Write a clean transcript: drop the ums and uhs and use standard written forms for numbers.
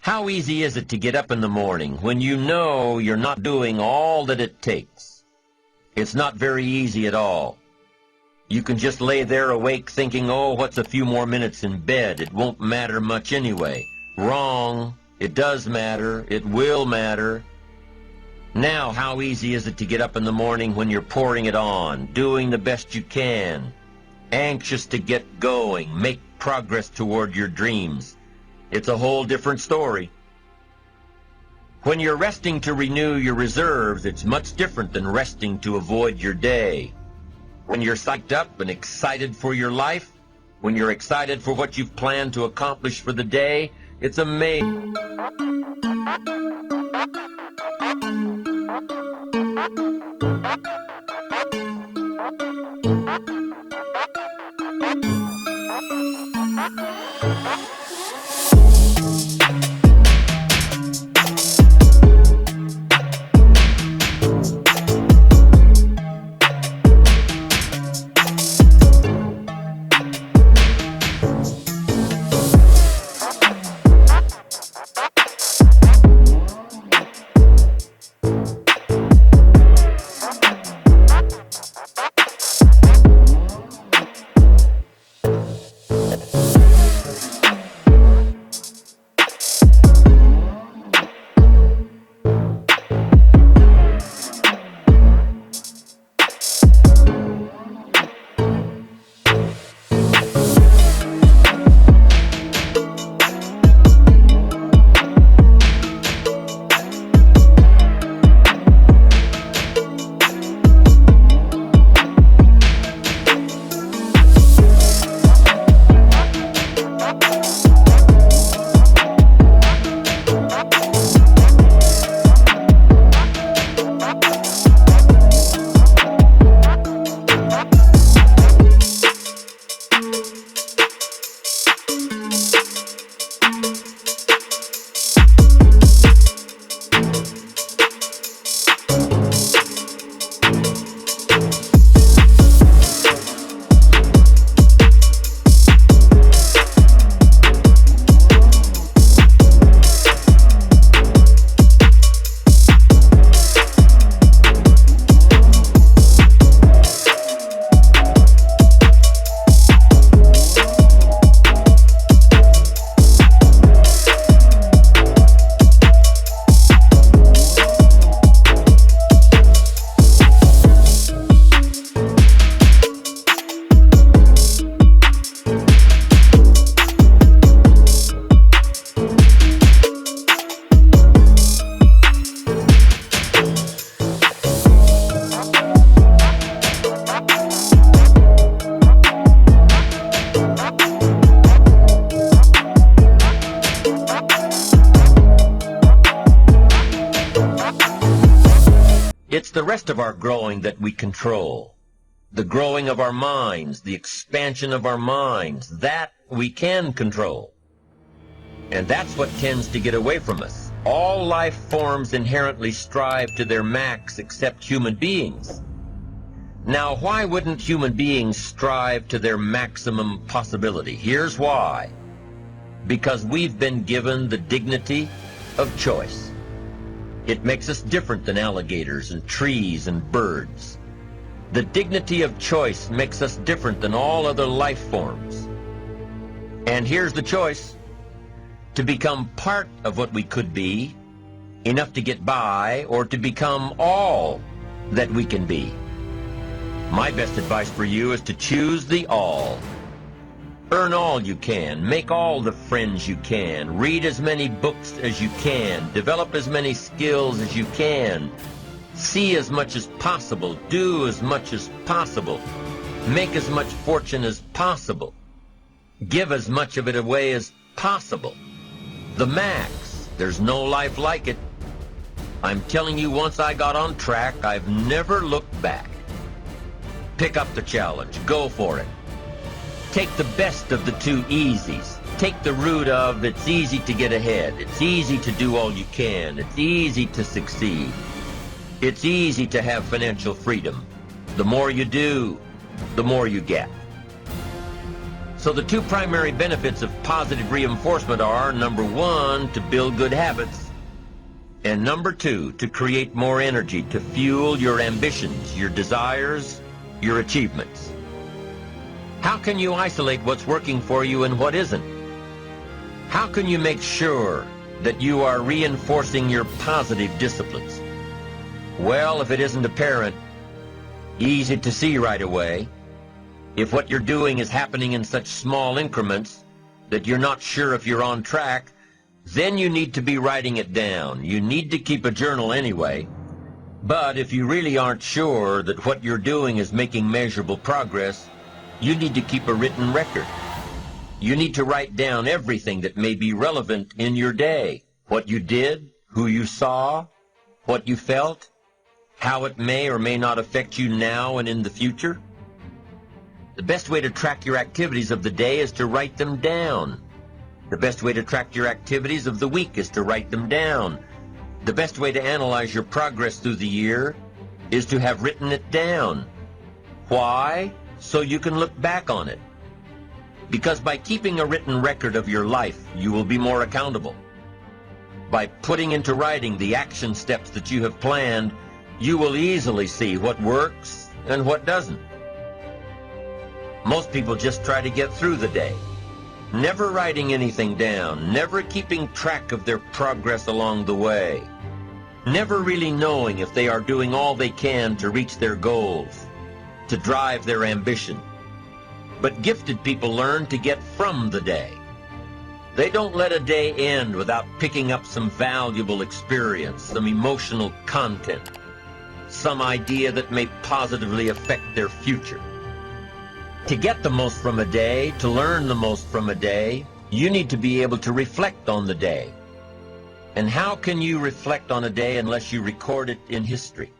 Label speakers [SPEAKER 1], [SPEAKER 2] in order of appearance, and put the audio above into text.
[SPEAKER 1] How easy is it to get up in the morning when you know you're not doing all that it takes? It's not very easy at all. You can just lay there awake thinking, oh, what's a few more minutes in bed? It won't matter much anyway. Wrong. It does matter. It will matter. Now, how easy is it to get up in the morning when you're pouring it on, doing the best you can, anxious to get going, make progress toward your dreams? It's a whole different story. When you're resting to renew your reserves, it's much different than resting to avoid your day. When you're psyched up and excited for your life, when you're excited for what you've planned to accomplish for the day, it's amazing. It's the rest of our growing that we control. The growing of our minds, the expansion of our minds, that we can control. And that's what tends to get away from us. All life forms inherently strive to their max except human beings. Now, why wouldn't human beings strive to their maximum possibility? Here's why. Because we've been given the dignity of choice. It makes us different than alligators and trees and birds. The dignity of choice makes us different than all other life forms. And here's the choice: to become part of what we could be, enough to get by, or to become all that we can be. My best advice for you is to choose the all. Earn all you can, make all the friends you can, read as many books as you can, develop as many skills as you can, see as much as possible, do as much as possible, make as much fortune as possible, give as much of it away as possible. The max. There's no life like it. I'm telling you, once I got on track, I've never looked back. Pick up the challenge. Go for it. Take the best of the two easies. Take the route of it's easy to get ahead. It's easy to do all you can. It's easy to succeed. It's easy to have financial freedom. The more you do, the more you get. So the two primary benefits of positive reinforcement are, number one, to build good habits, and number two, to create more energy to fuel your ambitions, your desires, your achievements. How can you isolate what's working for you and what isn't? How can you make sure that you are reinforcing your positive disciplines? Well, if it isn't apparent, easy to see right away, if what you're doing is happening in such small increments that you're not sure if you're on track, then you need to be writing it down. You need to keep a journal anyway. But if you really aren't sure that what you're doing is making measurable progress, you need to keep a written record. You need to write down everything that may be relevant in your day. What you did, who you saw, what you felt, how it may or may not affect you now and in the future. The best way to track your activities of the day is to write them down. The best way to track your activities of the week is to write them down. The best way to analyze your progress through the year is to have written it down. Why? So you can look back on it. Because by keeping a written record of your life, you will be more accountable. By putting into writing the action steps that you have planned, you will easily see what works and what doesn't. Most people just try to get through the day, never writing anything down, never keeping track of their progress along the way, never really knowing if they are doing all they can to reach their goals, to drive their ambition. But gifted people learn to get from the day. They don't let a day end without picking up some valuable experience, some emotional content, some idea that may positively affect their future. To get the most from a day, to learn the most from a day, you need to be able to reflect on the day. And how can you reflect on a day unless you record it in history?